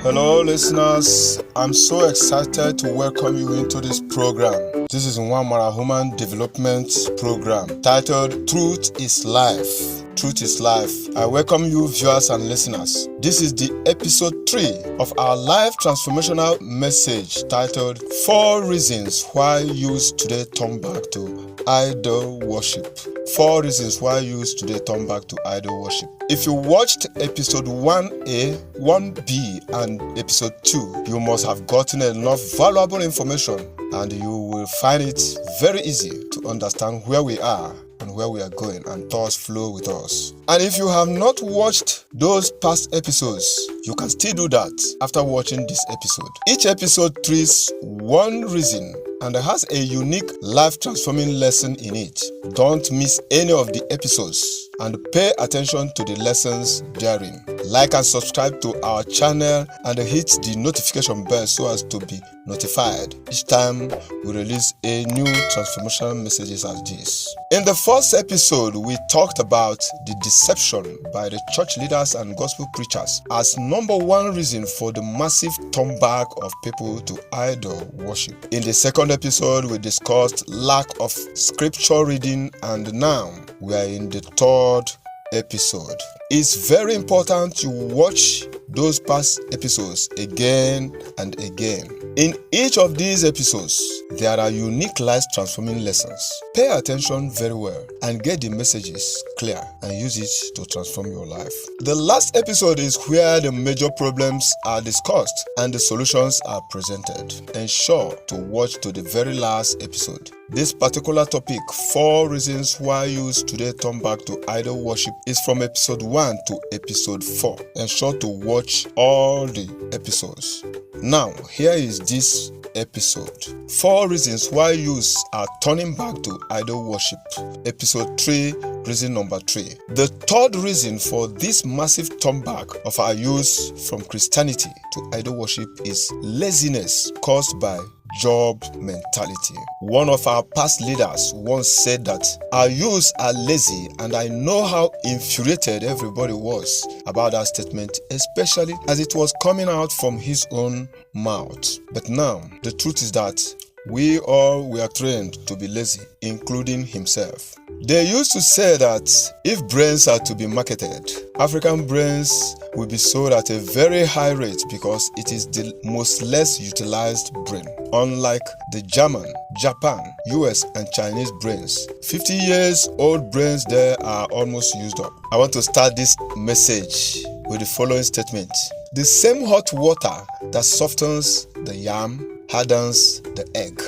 Hello, listeners. I'm so excited to welcome you into this program. This is Nwamara Human Development Program titled Truth is Life. Truth is Life. I welcome you, viewers and listeners. This is the episode 3 of our life transformational message titled 4 Reasons Why Youth Today Turn Back to Idol Worship. 4 reasons why youth today turn back to idol worship. If you watched episode 1A, 1B, and episode 2, you must have gotten enough valuable information and you will find it very easy to understand where we are and where we are going, and thoughts flow with us. And if you have not watched those past episodes, you can still do that after watching this episode. Each episode treats one reason and has a unique life transforming lesson in it. Don't miss any of the episodes and pay attention to the lessons therein. Like and subscribe to our channel and hit the notification bell so as to be notified each time we release a new transformational messages as this. In the first episode, we talked about the deception by the church leaders and gospel preachers as number 1 reason for the massive turn back of people to idol worship. In the second episode, we discussed lack of scripture reading, and now we are in the third episode. It's very important to watch those past episodes again and again. In each of these episodes, there are unique life transforming lessons. Pay attention very well and get the messages clear and use it to transform your life. The last episode is where the major problems are discussed and the solutions are presented. Ensure to watch to the very last episode. This particular topic, 4 reasons why youth today turn back to idol worship, is from episode 1 to episode 4. Ensure to watch all the episodes. Now, here is this episode. 4 reasons why youths are turning back to idol worship. Episode 3, reason number 3. The third reason for this massive turn back of our youth from Christianity to idol worship is laziness caused by job mentality. One of our past leaders once said that our youths are lazy, and I know how infuriated everybody was about that statement, especially as it was coming out from his own mouth. But now, the truth is that we all were trained to be lazy, including himself. They used to say that if brains are to be marketed, African brains will be sold at a very high rate because it is the most less utilized brain. Unlike the German, Japan, US, and Chinese brains, 50 years old brains there are almost used up. I want to start this message with the following statement. The same hot water that softens the yam hardens the egg.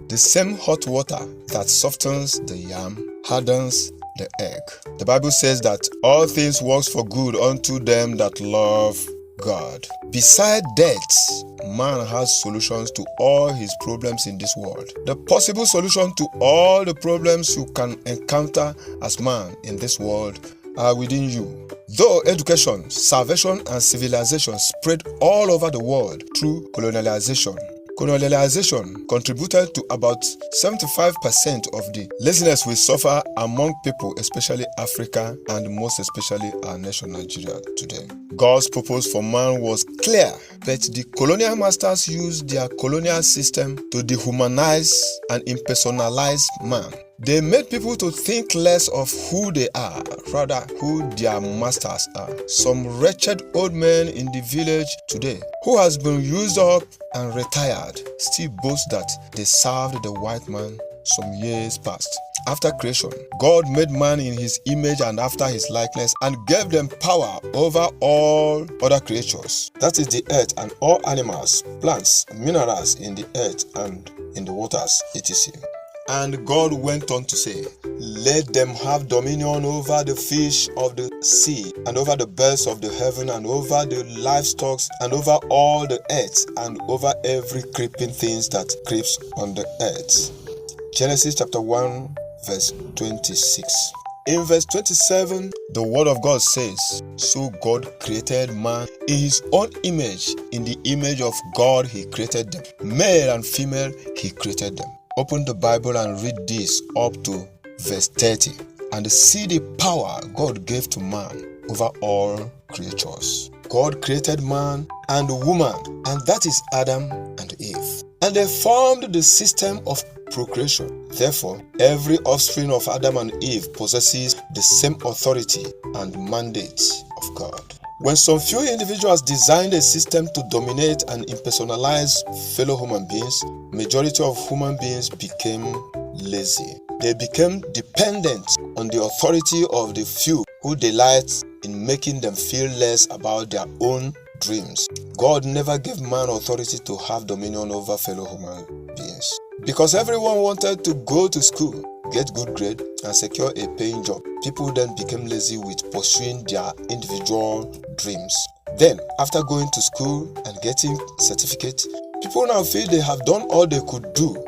The same hot water that softens the yam hardens the egg. The Bible says that all things work for good unto them that love God. Beside death, man has solutions to all his problems in this world. The possible solution to all the problems you can encounter as man in this world are within you. Though education, salvation, and civilization spread all over the world through colonialization contributed to about 75% of the laziness we suffer among people, especially Africa and most especially our nation Nigeria today. God's purpose for man was clear, but the colonial masters used their colonial system to dehumanize and impersonalize man. They made people to think less of who they are, rather who their masters are. Some wretched old men in the village today, who has been used up and retired, still boast that they served the white man some years past. After creation, God made man in his image and after his likeness and gave them power over all other creatures. That is the earth and all animals, plants, minerals in the earth and in the waters, etc. And God went on to say, let them have dominion over the fish of the sea, and over the birds of the heaven, and over the livestock, and over all the earth, and over every creeping thing that creeps on the earth. Genesis chapter 1, verse 26. In verse 27, the word of God says, so God created man in his own image. In the image of God he created them. Male and female he created them. Open the Bible and read this up to verse 30 and see the power God gave to man over all creatures. God created man and woman, and that is Adam and Eve. And they formed the system of procreation. Therefore, every offspring of Adam and Eve possesses the same authority and mandate of God. When some few individuals designed a system to dominate and impersonalize fellow human beings, majority of human beings became lazy. They became dependent on the authority of the few who delight in making them feel less about their own dreams. God never gave man authority to have dominion over fellow human beings. Because everyone wanted to go to school, get good grade, and secure a paying job, people then became lazy with pursuing their individual dreams. Then, after going to school and getting certificate, people now feel they have done all they could do.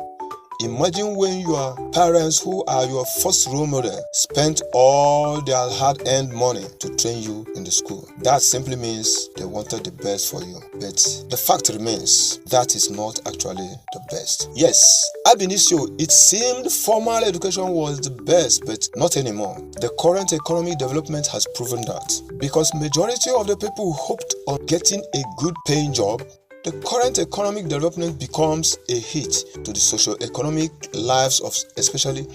Imagine when your parents, who are your first role model, spent all their hard-earned money to train you in the school. That simply means they wanted the best for you. But the fact remains, that is not actually the best. Yes, ab initio, it seemed formal education was the best, but not anymore. The current economic development has proven that. Because majority of the people hoped on getting a good paying job, the current economic development becomes a hit to the socio-economic lives of especially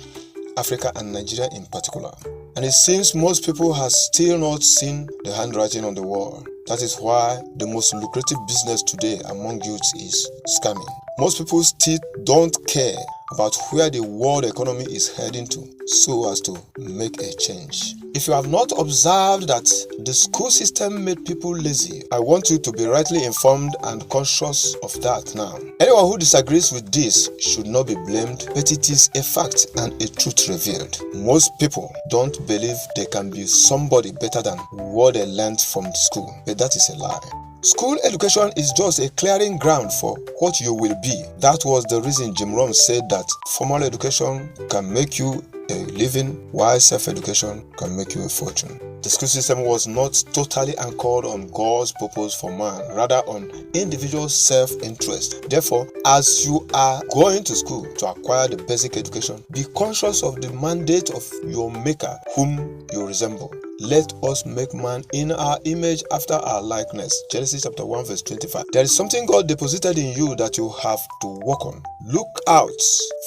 Africa and Nigeria in particular. And it seems most people have still not seen the handwriting on the wall. That is why the most lucrative business today among youths is scamming. Most people still don't care about where the world economy is heading to, so as to make a change. If you have not observed that the school system made people lazy, I want you to be rightly informed and conscious of that now. Anyone who disagrees with this should not be blamed, but it is a fact and a truth revealed. Most people don't believe they can be somebody better than what they learned from school, but that is a lie. School education is just a clearing ground for what you will be. That was the reason Jim Rohn said that formal education can make you a living, while self-education can make you a fortune. The school system was not totally anchored on God's purpose for man, rather on individual self-interest. Therefore, as you are going to school to acquire the basic education, be conscious of the mandate of your maker, whom you resemble. Let us make man in our image after our likeness. Genesis chapter 1 verse 25. There is something God deposited in you that you have to work on. Look out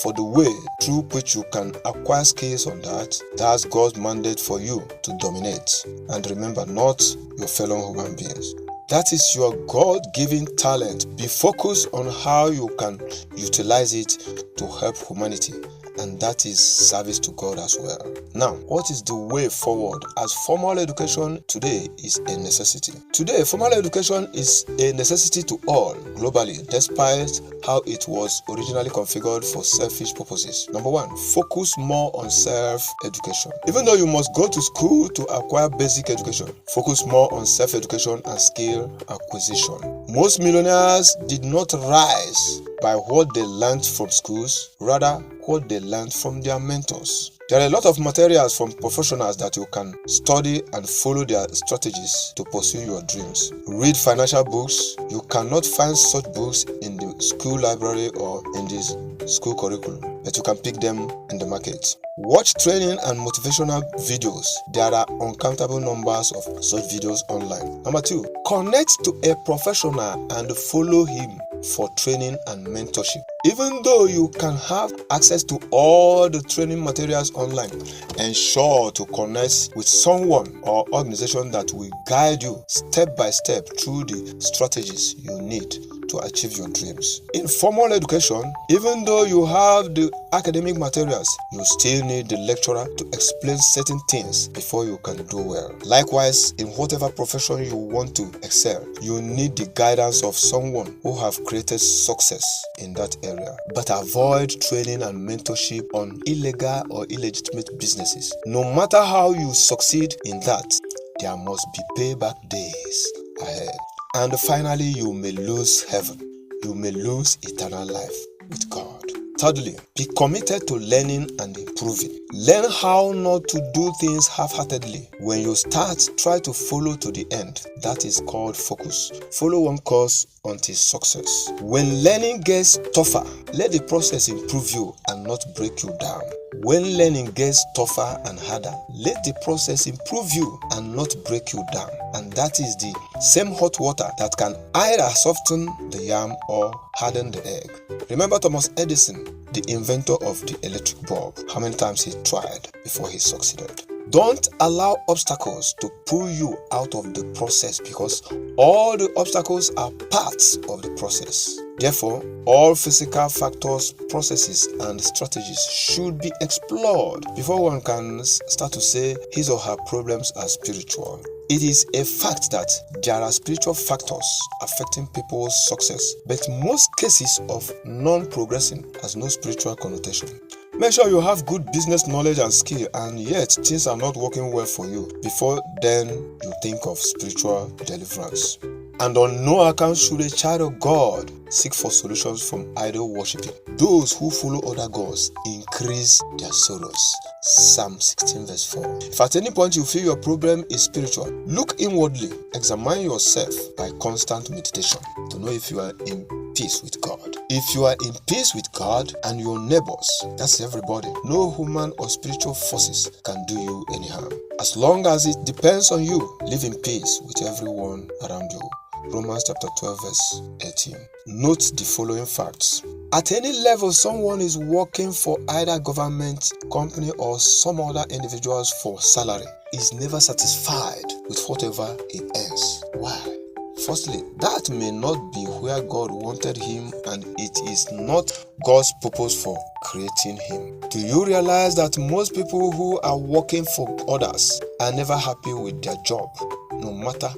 for the way through which you can acquire skills on that. That's God's mandate for you to dominate. And remember, not your fellow human beings. That is your God-given talent. Be focused on how you can utilize it to help humanity. And that is service to God as well. Now, what is the way forward? As formal education today is a necessity. Today, formal education is a necessity to all globally, despite how it was originally configured for selfish purposes. Number one, focus more on self-education. Even though you must go to school to acquire basic education, focus more on self-education and skill acquisition. Most millionaires did not rise by what they learned from schools, rather what they learned from their mentors. There are a lot of materials from professionals that you can study and follow their strategies to pursue your dreams. Read financial books. You cannot find such books in the school library or in the school curriculum, but you can pick them in the market. Watch training and motivational videos. There are uncountable numbers of such videos online. Number two, connect to a professional and follow him for training and mentorship. Even though you can have access to all the training materials online, ensure to connect with someone or organization that will guide you step by step through the strategies you need to achieve your dreams. In formal education, even though you have the academic materials, you still need the lecturer to explain certain things before you can do well. Likewise, in whatever profession you want to excel, you need the guidance of someone who have created success in that area. But avoid training and mentorship on illegal or illegitimate businesses. No matter how you succeed in that, there must be payback days ahead. And finally, you may lose heaven. You may lose eternal life with God. Thirdly, be committed to learning and improving. Learn how not to do things half-heartedly. When you start, try to follow to the end. That is called focus. Follow one course until success. When learning gets tougher, let the process improve you and not break you down. When learning gets tougher and harder, let the process improve you and not break you down. And that is the same hot water that can either soften the yam or harden the egg. Remember Thomas Edison, the inventor of the electric bulb, how many times he tried before he succeeded. Don't allow obstacles to pull you out of the process, because all the obstacles are parts of the process. Therefore, all physical factors, processes, and strategies should be explored before one can start to say his or her problems are spiritual. It is a fact that there are spiritual factors affecting people's success, but most cases of non-progressing has no spiritual connotation. Make sure you have good business knowledge and skill, and yet things are not working well for you. Before then, you think of spiritual deliverance. And on no account should a child of God seek for solutions from idol worshiping. Those who follow other gods increase their sorrows. Psalm 16 verse 4. If at any point you feel your problem is spiritual, look inwardly. Examine yourself by constant meditation to know if you are in peace with God. If you are in peace with God and your neighbors, that's everybody, no human or spiritual forces can do you any harm. As long as it depends on you, live in peace with everyone around you. Romans chapter 12 verse 18. Note the following facts. At any level, someone is working for either government, company, or some other individuals for salary is never satisfied with whatever he earns. Why? Firstly, that may not be where God wanted him, and it is not God's purpose for creating him. Do you realize that most people who are working for others are never happy with their job, no matter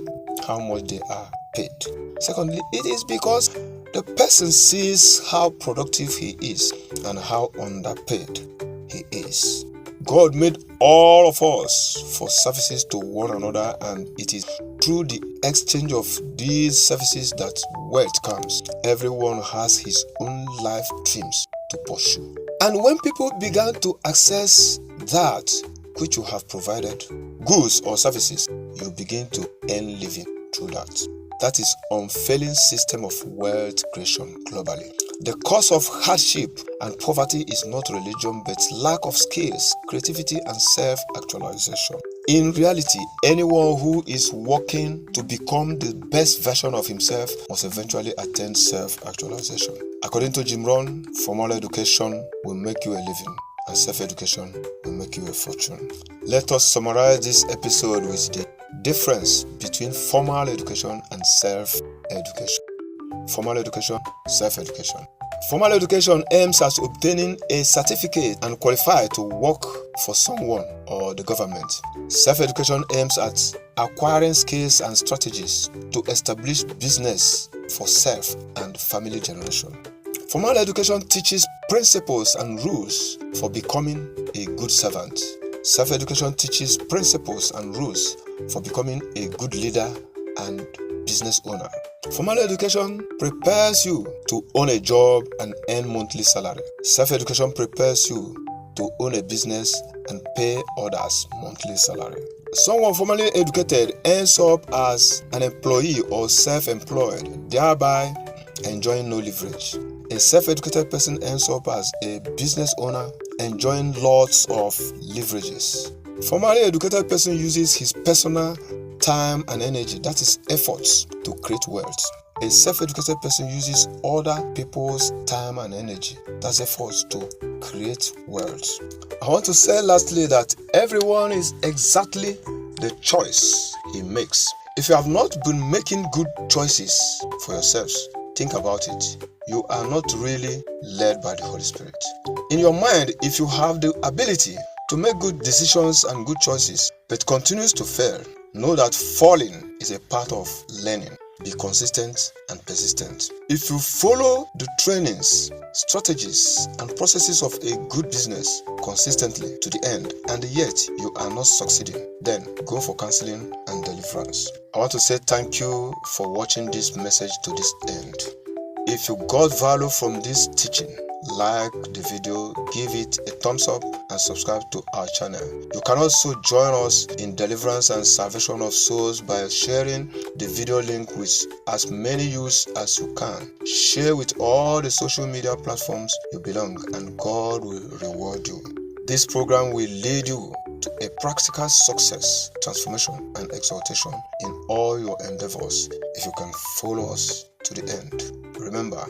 how much they are paid? Secondly, it is because the person sees how productive he is and how underpaid he is. God made all of us for services to one another, and it is through the exchange of these services that wealth comes. Everyone has his own life dreams to pursue. And when people began to access that which you have provided, goods or services, you begin to earn living through that. That is unfailing system of wealth creation globally. The cause of hardship and poverty is not religion, but lack of skills, creativity, and self-actualization. In reality, anyone who is working to become the best version of himself must eventually attain self-actualization. According to Jim Rohn, formal education will make you a living, and self-education will make you a fortune. Let us summarize this episode with the difference between formal education and self-education. Formal education, self-education. Formal education aims at obtaining a certificate and qualify to work for someone or the government. Self-education aims at acquiring skills and strategies to establish business for self and family generation. Formal education teaches principles and rules for becoming a good servant. Self-education teaches principles and rules for becoming a good leader and business owner. Formal education prepares you to own a job and earn monthly salary. Self-education prepares you to own a business and pay others monthly salary. Someone formally educated ends up as an employee or self-employed, thereby enjoying no leverage. A self-educated person ends up as a business owner, enjoying lots of leverages. Formally educated person uses his personal time and energy, that is efforts, to create wealth. A self-educated person uses other people's time and energy, that's efforts, to create wealth. I want to say lastly that everyone is exactly the choice he makes. If you have not been making good choices for yourselves, think about it. You are not really led by the Holy Spirit. In your mind, if you have the ability to make good decisions and good choices, but continues to fail, know that falling is a part of learning. Be consistent and persistent. If you follow the trainings, strategies, and processes of a good business consistently to the end, and yet you are not succeeding, then go for counseling and deliverance. I want to say thank you for watching this message to this end. If you got value from this teaching, like the video, give it a thumbs up, and subscribe to our channel. You can also join us in deliverance and salvation of souls by sharing the video link with as many youths as you can. Share with all the social media platforms you belong, and God will reward you. This program will lead you to a practical success, transformation, and exaltation in all your endeavors if you can follow us to the end. Remember,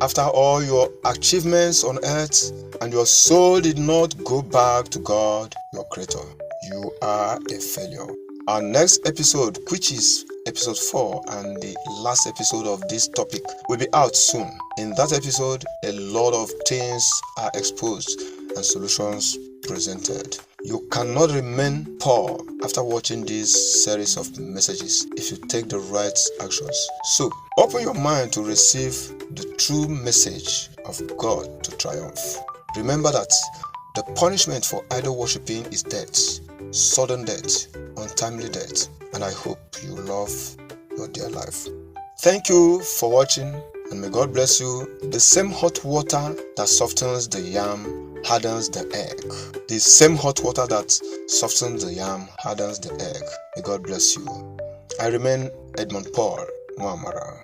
after all your achievements on earth and your soul did not go back to God, your Creator, you are a failure. Our next episode, which is episode 4 and the last episode of this topic, will be out soon. In that episode, a lot of things are exposed and solutions presented. You cannot remain poor after watching this series of messages if you take the right actions. So, open your mind to receive the true message of God to triumph. Remember that the punishment for idol worshipping is death, sudden death, untimely death, and I hope you love your dear life. Thank you for watching, and may God bless you. The same hot water that softens the yam hardens the egg. The same hot water that softens the yam hardens the egg. May God bless you. I remain Edmund Paul Mwamara.